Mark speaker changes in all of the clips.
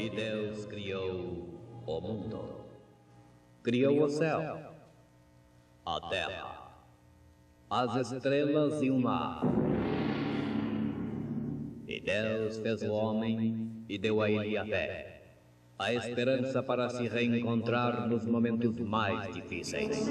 Speaker 1: E Deus criou o mundo. Criou o céu, a terra, as estrelas e o mar. E Deus fez o homem e deu a ele a fé, a esperança para se reencontrar nos momentos mais difíceis.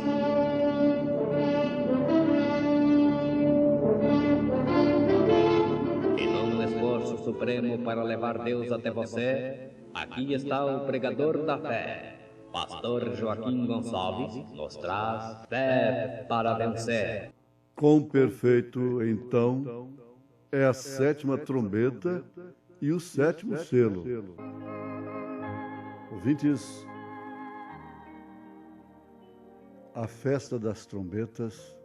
Speaker 1: E num esforço supremo para levar Deus até você, aqui está o pregador da fé. Pastor Joaquim Gonçalves nos traz fé para vencer.
Speaker 2: Quão perfeito, então, é a sétima trombeta e o sétimo selo. Ouvintes, a festa das trombetas,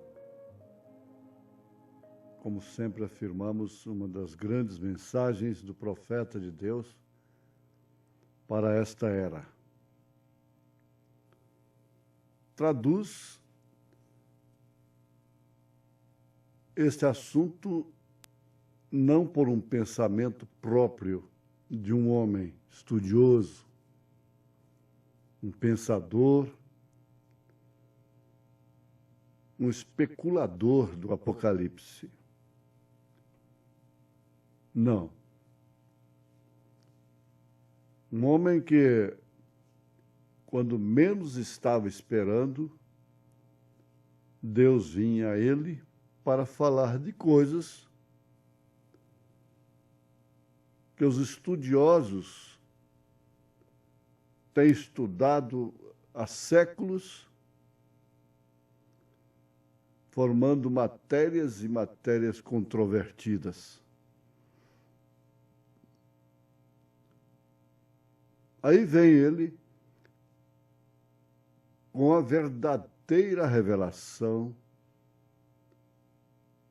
Speaker 2: como sempre afirmamos, uma das grandes mensagens do profeta de Deus para esta era. Traduz este assunto não por um pensamento próprio de um homem estudioso, um pensador, um especulador do Apocalipse. Não. Um homem que, quando menos estava esperando, Deus vinha a ele para falar de coisas que os estudiosos têm estudado há séculos, formando matérias e matérias controvertidas. Aí vem ele com a verdadeira revelação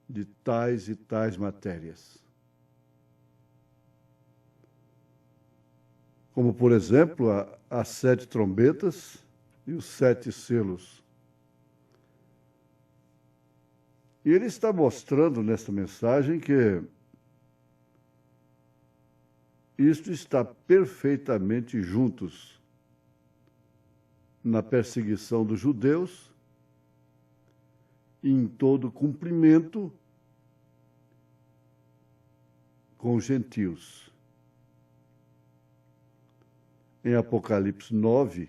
Speaker 2: de tais e tais matérias. Como, por exemplo, as 7 trombetas e os 7 selos. E ele está mostrando nesta mensagem que isto está perfeitamente juntos na perseguição dos judeus e em todo cumprimento com os gentios. Em Apocalipse 9,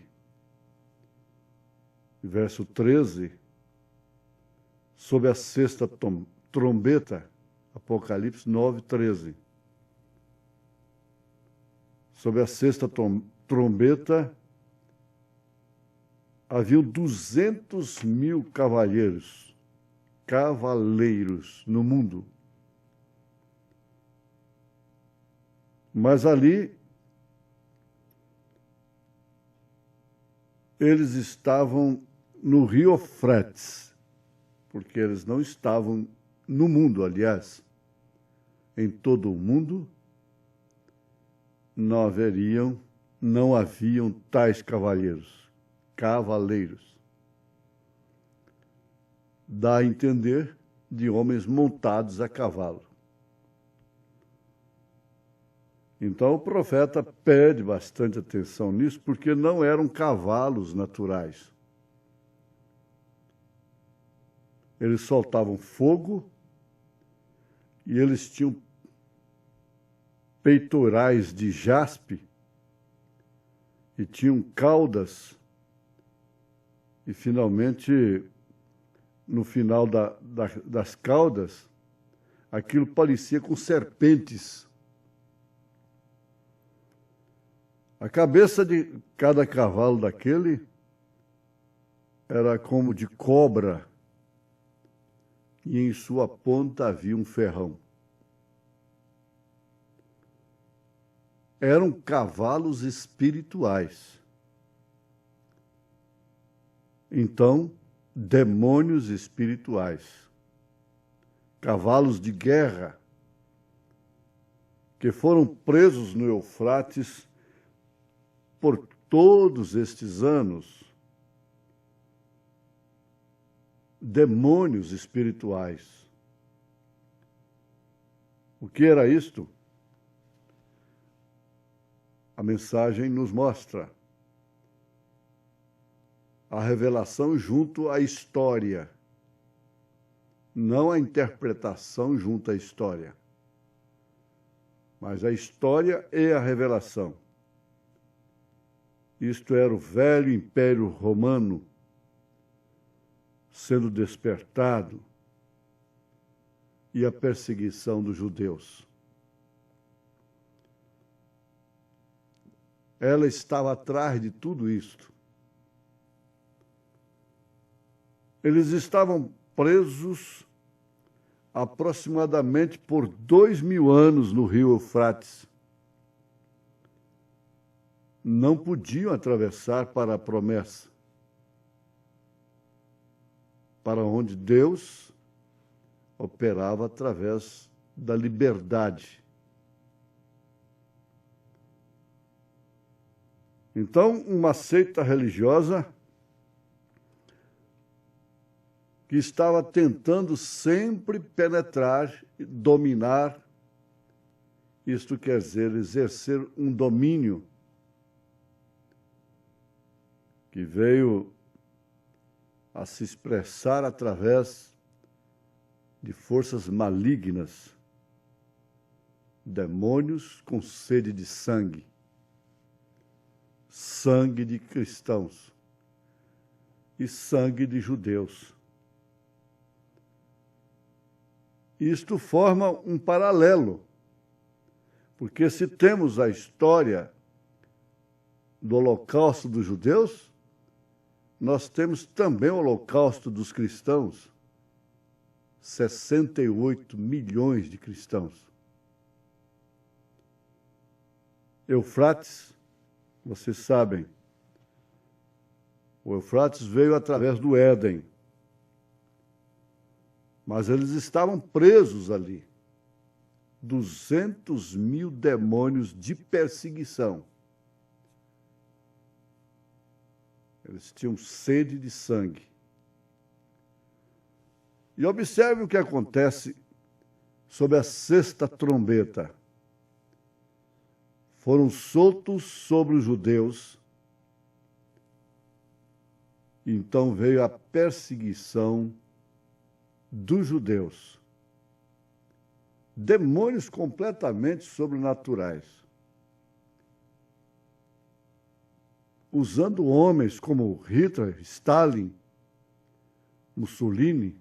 Speaker 2: verso 13, sob a 6ª trombeta, Apocalipse 9, 13. Sob a 6ª trombeta, haviam 200.000 cavaleiros no mundo. Mas ali, eles estavam no rio Eufrates, porque eles não estavam no mundo, aliás. Em todo o mundo não haviam tais cavaleiros. Dá a entender de homens montados a cavalo. Então o profeta pede bastante atenção nisso, porque não eram cavalos naturais. Eles soltavam fogo e eles tinham peitorais de jaspe e tinham caudas. E, finalmente, no final das caudas, aquilo parecia com serpentes. A cabeça de cada cavalo daquele era como de cobra, e em sua ponta havia um ferrão. Eram cavalos espirituais. Então, demônios espirituais, cavalos de guerra, que foram presos no Eufrates por todos estes anos, demônios espirituais. O que era isto? A mensagem nos mostra a revelação junto à história, não a interpretação junto à história, mas a história e a revelação. Isto era o velho Império Romano sendo despertado e a perseguição dos judeus. Ela estava atrás de tudo isto. Eles estavam presos aproximadamente por 2000 anos no rio Eufrates. Não podiam atravessar para a promessa, para onde Deus operava através da liberdade. Então, uma seita religiosa que estava tentando sempre penetrar, dominar, isto quer dizer, exercer um domínio que veio a se expressar através de forças malignas, demônios com sede de sangue, sangue de cristãos e sangue de judeus. Isto forma um paralelo, porque se temos a história do Holocausto dos judeus, nós temos também o Holocausto dos cristãos, 68 milhões de cristãos. Eufrates, vocês sabem, o Eufrates veio através do Éden, mas eles estavam presos ali. 200 mil demônios de perseguição. Eles tinham sede de sangue. E observe o que acontece sob a sexta trombeta. Foram soltos sobre os judeus. Então veio a perseguição dos judeus. Demônios completamente sobrenaturais. Usando homens como Hitler, Stalin, Mussolini,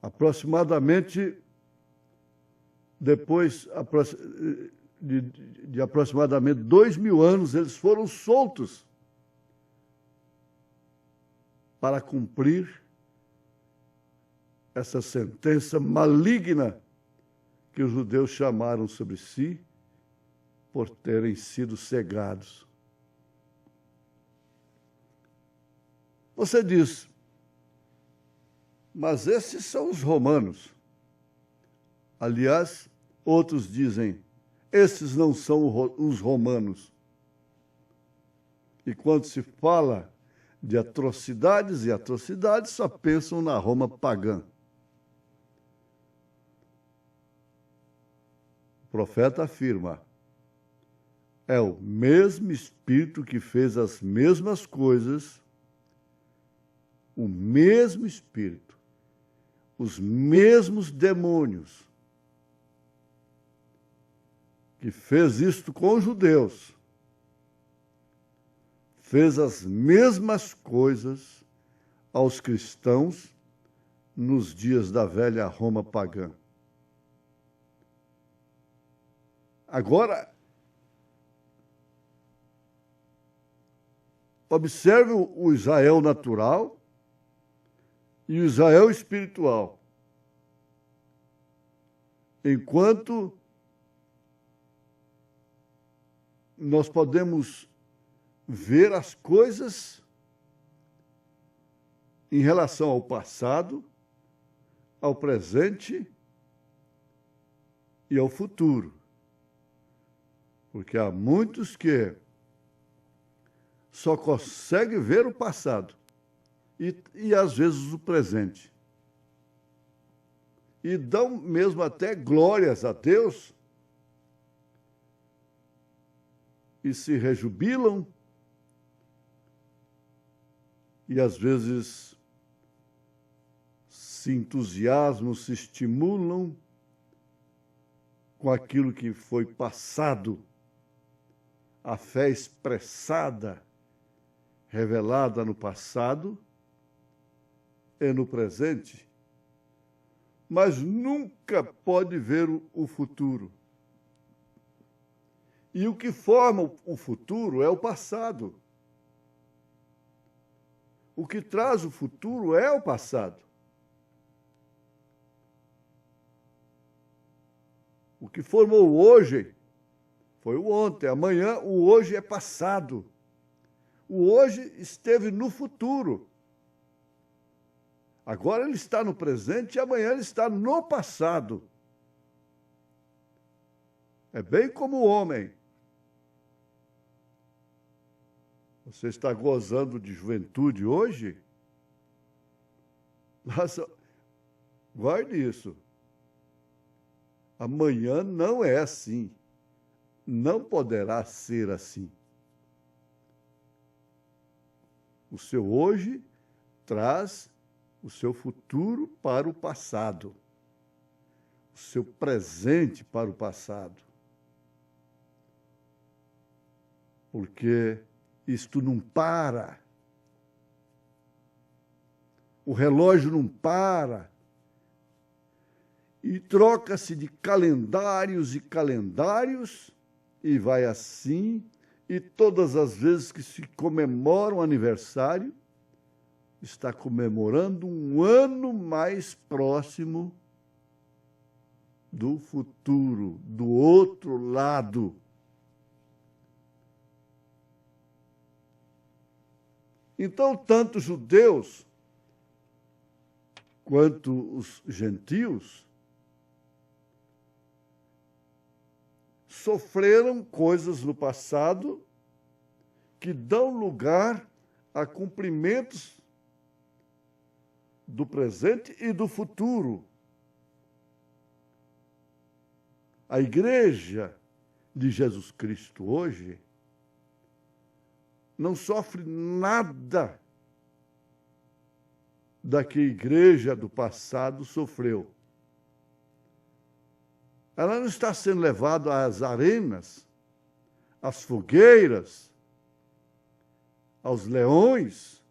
Speaker 2: aproximadamente, depois de aproximadamente 2000 anos, eles foram soltos para cumprir essa sentença maligna que os judeus chamaram sobre si por terem sido cegados. Você diz, mas esses são os romanos. Aliás, outros dizem, esses não são os romanos. E quando se fala de atrocidades e atrocidades, só pensam na Roma pagã. O profeta afirma, é o mesmo Espírito que fez as mesmas coisas, o mesmo Espírito, os mesmos demônios que fez isto com os judeus, fez as mesmas coisas aos cristãos nos dias da velha Roma pagã. Agora, observe o Israel natural e o Israel espiritual. Enquanto nós podemos ver as coisas em relação ao passado, ao presente e ao futuro. Porque há muitos que só conseguem ver o passado e às vezes o presente. E dão mesmo até glórias a Deus e se rejubilam, e às vezes se entusiasmam, se estimulam com aquilo que foi passado, a fé expressada, revelada no passado e no presente, mas nunca pode ver o futuro. E o que forma o futuro é o passado. O que traz o futuro é o passado. O que formou o hoje foi o ontem. Amanhã, o hoje é passado. O hoje esteve no futuro. Agora ele está no presente e amanhã ele está no passado. É bem como o homem. Você está gozando de juventude hoje? Mas guarde isso. Amanhã não é assim. Não poderá ser assim. O seu hoje traz o seu futuro para o passado. O seu presente para o passado. Porque isto não para. O relógio não para. E troca-se de calendários e calendários, e vai assim, e todas as vezes que se comemora um aniversário, está comemorando um ano mais próximo do futuro, do outro lado. Então, tanto os judeus quanto os gentios sofreram coisas no passado que dão lugar a cumprimentos do presente e do futuro. A Igreja de Jesus Cristo hoje não sofre nada da que a Igreja do passado sofreu. Ela não está sendo levada às arenas, às fogueiras, aos leões.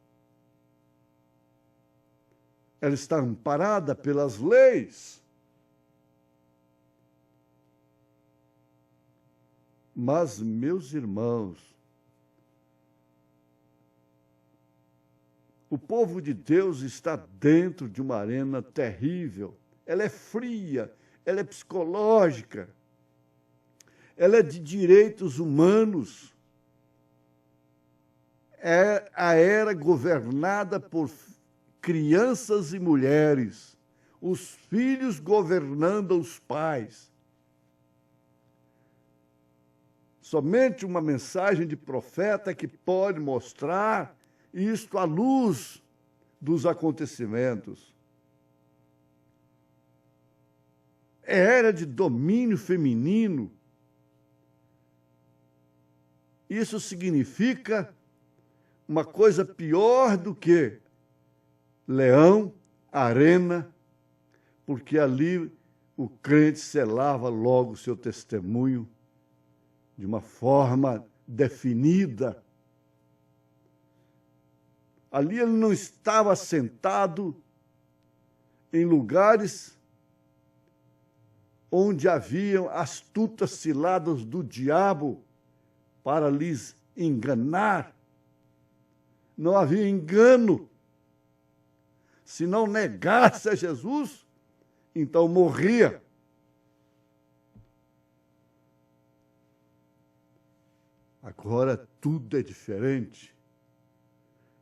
Speaker 2: Ela está amparada pelas leis. Mas, meus irmãos, o povo de Deus está dentro de uma arena terrível. Ela é fria, ela é psicológica, ela é de direitos humanos. É a era governada por crianças e mulheres, os filhos governando os pais. Somente uma mensagem de profeta que pode mostrar isto à luz dos acontecimentos. É era de domínio feminino. Isso significa uma coisa pior do que leão, arena, porque ali o crente selava logo o seu testemunho de uma forma definida. Ali ele não estava sentado em lugares onde haviam astutas ciladas do diabo para lhes enganar. Não havia engano. Se não negasse a Jesus, então morria. Agora tudo é diferente.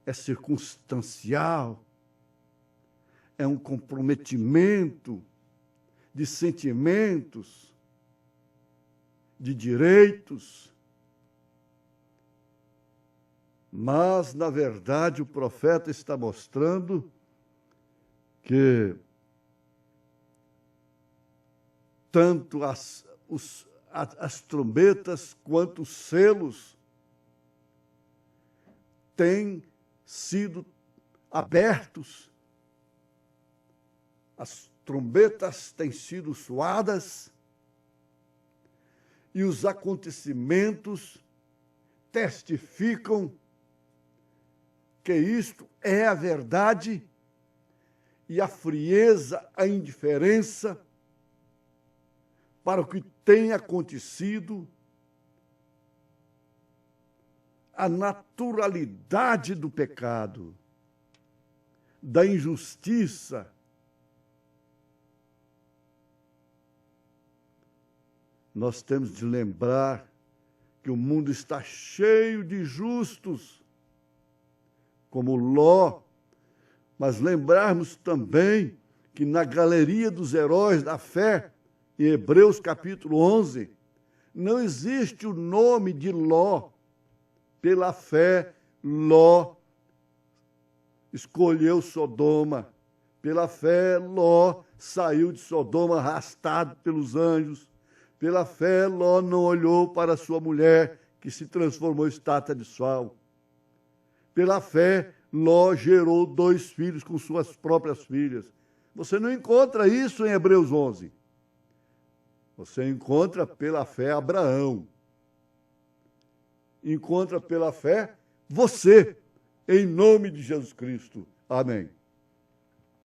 Speaker 2: É circunstancial. É um comprometimento de sentimentos, de direitos. Mas, na verdade, o profeta está mostrando que tanto as trombetas quanto os selos têm sido abertos, as trombetas têm sido soadas e os acontecimentos testificam que isto é a verdade e a frieza, a indiferença para o que tem acontecido, a naturalidade do pecado, da injustiça, nós temos de lembrar que o mundo está cheio de justos, como Ló, mas lembrarmos também que na galeria dos heróis da fé, em Hebreus capítulo 11, não existe o nome de Ló. Pela fé, Ló escolheu Sodoma. Pela fé, Ló saiu de Sodoma arrastado pelos anjos. Pela fé, Ló não olhou para sua mulher, que se transformou em estátua de sal. Pela fé, Ló gerou 2 filhos com suas próprias filhas. Você não encontra isso em Hebreus 11. Você encontra pela fé Abraão. Encontra pela fé você, em nome de Jesus Cristo. Amém.